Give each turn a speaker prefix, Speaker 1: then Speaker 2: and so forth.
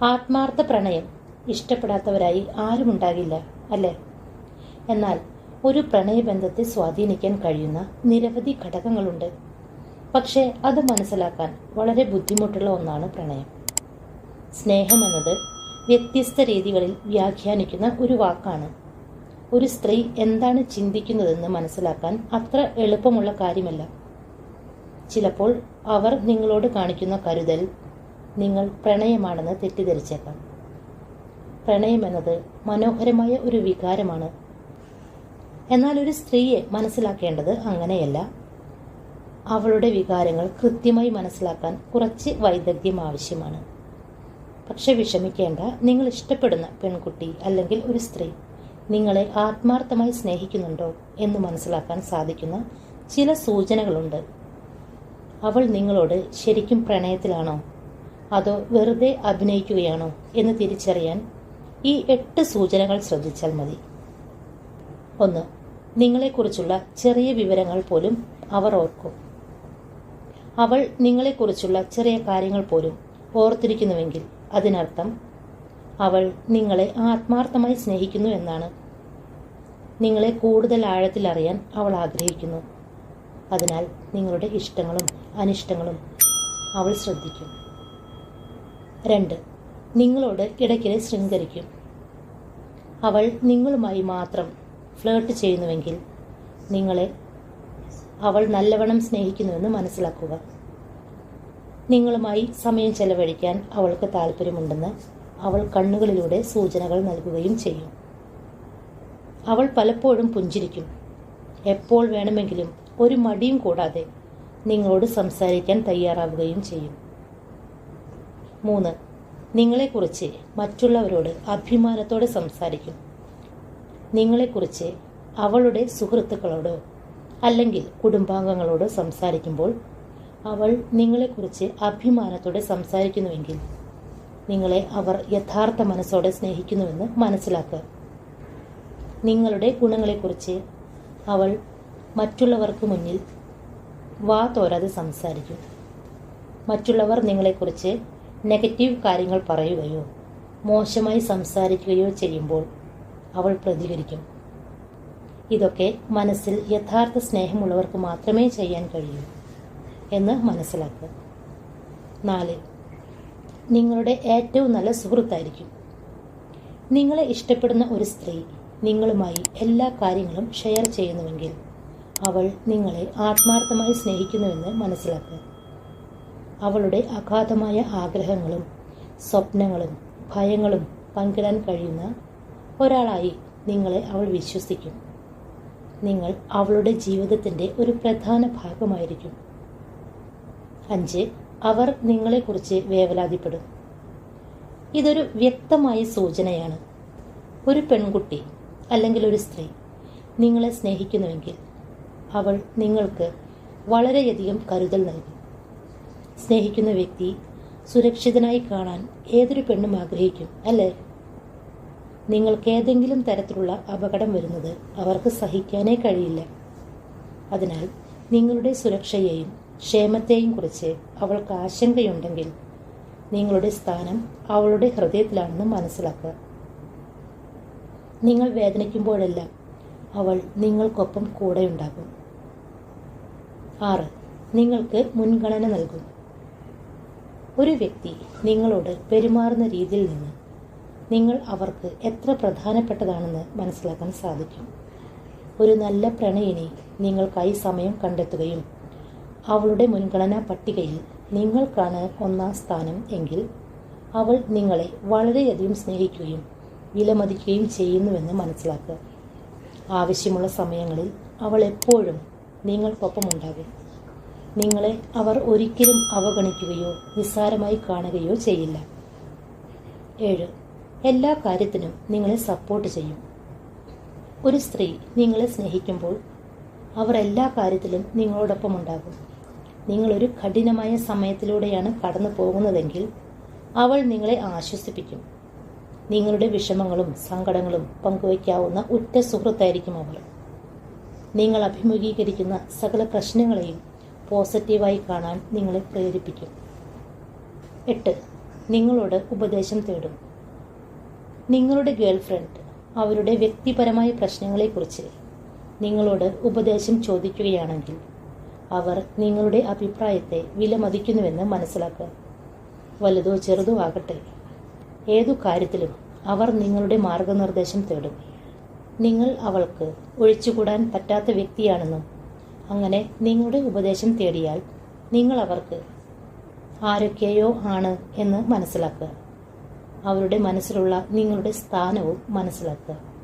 Speaker 1: ആത്മാർത്ഥ പ്രണയം ഇഷ്ടപ്പെടാത്തവരായി ആരുമുണ്ടാകില്ല, അല്ലേ? എന്നാൽ ഒരു പ്രണയബന്ധത്തെ സ്വാധീനിക്കാൻ കഴിയുന്ന നിരവധി ഘടകങ്ങളുണ്ട്. പക്ഷേ അത് മനസ്സിലാക്കാൻ വളരെ ബുദ്ധിമുട്ടുള്ള ഒന്നാണ് പ്രണയം. സ്നേഹമെന്നത് വ്യത്യസ്ത രീതികളിൽ വ്യാഖ്യാനിക്കുന്ന ഒരു വാക്കാണ്. ഒരു സ്ത്രീ എന്താണ് ചിന്തിക്കുന്നതെന്ന് മനസ്സിലാക്കാൻ അത്ര എളുപ്പമുള്ള കാര്യമല്ല. ചിലപ്പോൾ അവർ നിങ്ങളോട് കാണിക്കുന്ന കരുതൽ നിങ്ങൾ പ്രണയമാണെന്ന് തെറ്റിദ്ധരിച്ചേക്കാം. പ്രണയമെന്നത് മനോഹരമായ ഒരു വികാരമാണ്. എന്നാൽ ഒരു സ്ത്രീയെ മനസ്സിലാക്കേണ്ടത് അങ്ങനെയല്ല. അവളുടെ വികാരങ്ങൾ കൃത്യമായി മനസ്സിലാക്കാൻ കുറച്ച് വൈദഗ്ധ്യം ആവശ്യമാണ്. പക്ഷെ വിഷമിക്കേണ്ട, നിങ്ങൾ ഇഷ്ടപ്പെടുന്ന പെൺകുട്ടി അല്ലെങ്കിൽ ഒരു സ്ത്രീ നിങ്ങളെ ആത്മാർത്ഥമായി സ്നേഹിക്കുന്നുണ്ടോ എന്ന് മനസ്സിലാക്കാൻ സാധിക്കുന്ന ചില സൂചനകളുണ്ട്. അവൾ നിങ്ങളോട് ശരിക്കും പ്രണയത്തിലാണോ അതോ വെറുതെ അഭിനയിക്കുകയാണോ എന്ന് തിരിച്ചറിയാൻ ഈ 8 സൂചനകൾ ശ്രദ്ധിച്ചാൽ മതി. 1. നിങ്ങളെക്കുറിച്ചുള്ള ചെറിയ വിവരങ്ങൾ പോലും അവർ ഓർക്കും. അവൾ നിങ്ങളെക്കുറിച്ചുള്ള ചെറിയ കാര്യങ്ങൾ പോലും ഓർത്തിരിക്കുന്നുവെങ്കിൽ അതിനർത്ഥം അവൾ നിങ്ങളെ ആത്മാർത്ഥമായി സ്നേഹിക്കുന്നു എന്നാണ്. നിങ്ങളെ കൂടുതൽ ആഴത്തിൽ അറിയാൻ അവൾ ആഗ്രഹിക്കുന്നു. അതിനാൽ നിങ്ങളുടെ ഇഷ്ടങ്ങളും അനിഷ്ടങ്ങളും അവൾ ശ്രദ്ധിക്കും. 2. നിങ്ങളോട് ഇടയ്ക്കിടെ ശൃംഗരിക്കും. അവൾ നിങ്ങളുമായി മാത്രം ഫ്ലേർട്ട് ചെയ്യുന്നുവെങ്കിൽ നിങ്ങളെ അവൾ നല്ലവണ്ണം സ്നേഹിക്കുന്നുവെന്ന് മനസ്സിലാക്കുക. നിങ്ങളുമായി സമയം ചെലവഴിക്കാൻ അവൾക്ക് താല്പര്യമുണ്ടെന്ന് അവൾ കണ്ണുകളിലൂടെ സൂചനകൾ നൽകുകയും ചെയ്യും. അവൾ പലപ്പോഴും പുഞ്ചിരിക്കും. എപ്പോൾ വേണമെങ്കിലും ഒരു മടിയും കൂടാതെ നിങ്ങളോട് സംസാരിക്കാൻ തയ്യാറാവുകയും ചെയ്യും. 3. നിങ്ങളെക്കുറിച്ച് മറ്റുള്ളവരോട് അഭിമാനത്തോടെ സംസാരിക്കും. നിങ്ങളെക്കുറിച്ച് അവളുടെ സുഹൃത്തുക്കളോടോ അല്ലെങ്കിൽ കുടുംബാംഗങ്ങളോടോ സംസാരിക്കുമ്പോൾ അവൾ നിങ്ങളെക്കുറിച്ച് അഭിമാനത്തോടെ സംസാരിക്കുന്നുവെങ്കിൽ നിങ്ങളെ അവർ യഥാർത്ഥ മനസ്സോടെ സ്നേഹിക്കുന്നുവെന്ന് മനസ്സിലാക്കുക. നിങ്ങളുടെ ഗുണങ്ങളെക്കുറിച്ച് അവൾ മറ്റുള്ളവർക്ക് മുന്നിൽ വാ തോരാതെ സംസാരിക്കും. മറ്റുള്ളവർ നിങ്ങളെക്കുറിച്ച് നെഗറ്റീവ് കാര്യങ്ങൾ പറയുകയോ മോശമായി സംസാരിക്കുകയോ ചെയ്യുമ്പോൾ അവൾ പ്രതികരിക്കും. ഇതൊക്കെ മനസ്സിൽ യഥാർത്ഥ സ്നേഹമുള്ളവർക്ക് മാത്രമേ ചെയ്യാൻ കഴിയൂ എന്ന് മനസ്സിലാക്കുക. 4. നിങ്ങളുടെ ഏറ്റവും നല്ല സുഹൃത്തായിരിക്കും. നിങ്ങളെ ഇഷ്ടപ്പെടുന്ന ഒരു സ്ത്രീ നിങ്ങളുമായി എല്ലാ കാര്യങ്ങളും ഷെയർ ചെയ്യുന്നുവെങ്കിൽ അവൾ നിങ്ങളെ ആത്മാർത്ഥമായി സ്നേഹിക്കുന്നുവെന്ന് മനസ്സിലാക്കുക. അവളുടെ അഗാധമായ ആഗ്രഹങ്ങളും സ്വപ്നങ്ങളും ഭയങ്ങളും പങ്കിടാൻ കഴിയുന്ന ഒരാളായി നിങ്ങളെ അവൾ വിശ്വസിക്കും. നിങ്ങൾ അവളുടെ ജീവിതത്തിൻ്റെ ഒരു പ്രധാന ഭാഗമായിരിക്കും. 5. അവർ നിങ്ങളെക്കുറിച്ച് വേവലാതിപ്പെടും. ഇതൊരു വ്യക്തമായ സൂചനയാണ്. ഒരു പെൺകുട്ടി അല്ലെങ്കിൽ ഒരു സ്ത്രീ നിങ്ങളെ സ്നേഹിക്കുന്നുവെങ്കിൽ അവൾ നിങ്ങൾക്ക് വളരെയധികം കരുതൽ നൽകും. സ്നേഹിക്കുന്ന വ്യക്തി സുരക്ഷിതനായി കാണാൻ ഏതൊരു പെണ്ണും ആഗ്രഹിക്കും, അല്ലേ? നിങ്ങൾക്ക് ഏതെങ്കിലും തരത്തിലുള്ള അപകടം വരുന്നത് അവർക്ക് സഹിക്കാനേ കഴിയില്ല. അതിനാൽ നിങ്ങളുടെ സുരക്ഷയെയും ക്ഷേമത്തെയും കുറിച്ച് അവൾക്ക് ആശങ്കയുണ്ടെങ്കിൽ നിങ്ങളുടെ സ്ഥാനം അവളുടെ ഹൃദയത്തിലാണെന്ന് മനസ്സിലാക്കുക. നിങ്ങൾ വേദനിക്കുമ്പോഴെല്ലാം അവൾ നിങ്ങൾക്കൊപ്പം കൂടെയുണ്ടാകും. 6. നിങ്ങൾക്ക് മുൻഗണന നൽകും. ഒരു വ്യക്തി നിങ്ങളോട് പെരുമാറുന്ന രീതിയിൽ നിന്ന് നിങ്ങൾ അവർക്ക് എത്ര പ്രധാനപ്പെട്ടതാണെന്ന് മനസ്സിലാക്കാൻ സാധിക്കും. ഒരു നല്ല പ്രണയിനി നിങ്ങൾക്കായി സമയം കണ്ടെത്തുകയും അവളുടെ മുൻഗണനാ പട്ടികയിൽ നിങ്ങൾക്കാണ് 1ാം സ്ഥാനം എങ്കിൽ അവൾ നിങ്ങളെ വളരെയധികം സ്നേഹിക്കുകയും വിലമതിക്കുകയും ചെയ്യുന്നുവെന്ന് മനസ്സിലാക്കുക. ആവശ്യമുള്ള സമയങ്ങളിൽ അവൾ എപ്പോഴും നിങ്ങൾക്കൊപ്പമുണ്ടാകും. നിങ്ങളെ അവർ ഒരിക്കലും അവഗണിക്കുകയോ നിസ്സാരമായി കാണുകയോ ചെയ്യില്ല. 7. എല്ലാ കാര്യത്തിനും നിങ്ങളെ സപ്പോർട്ട് ചെയ്യും. ഒരു സ്ത്രീ നിങ്ങളെ സ്നേഹിക്കുമ്പോൾ അവർ എല്ലാ കാര്യത്തിലും നിങ്ങളോടൊപ്പം ഉണ്ടാകും. നിങ്ങളൊരു കഠിനമായ സമയത്തിലൂടെയാണ് കടന്നു പോകുന്നതെങ്കിൽ അവൾ നിങ്ങളെ ആശ്വസിപ്പിക്കും. നിങ്ങളുടെ വിഷമങ്ങളും സങ്കടങ്ങളും പങ്കുവയ്ക്കാവുന്ന ഉറ്റ സുഹൃത്തായിരിക്കും അവർ. നിങ്ങൾ അഭിമുഖീകരിക്കുന്ന സകല പ്രശ്നങ്ങളെയും പോസിറ്റീവായി കാണാൻ നിങ്ങളെ പ്രേരിപ്പിക്കും. 8. നിങ്ങളോട് ഉപദേശം തേടും. നിങ്ങളുടെ ഗേൾഫ്രണ്ട് അവരുടെ വ്യക്തിപരമായ പ്രശ്നങ്ങളെക്കുറിച്ച് നിങ്ങളോട് ഉപദേശം ചോദിക്കുകയാണെങ്കിൽ അവർ നിങ്ങളുടെ അഭിപ്രായത്തെ വിലമതിക്കുന്നുവെന്ന് മനസ്സിലാക്കുക. വലുതോ ചെറുതോ ആകട്ടെ, ഏതു കാര്യത്തിലും അവർ നിങ്ങളുടെ മാർഗനിർദ്ദേശം തേടും. നിങ്ങൾ അവൾക്ക് ഒഴിച്ചുകൂടാൻ പറ്റാത്ത വ്യക്തിയാണെന്നും അങ്ങനെ നിങ്ങളുടെ ഉപദേശം തേടിയാൽ നിങ്ങൾ അവർക്ക് ആരൊക്കെയോ ആണ് എന്ന് മനസ്സിലാക്കുക. അവരുടെ മനസ്സിലുള്ള നിങ്ങളുടെ സ്ഥാനവും മനസ്സിലാക്കുക.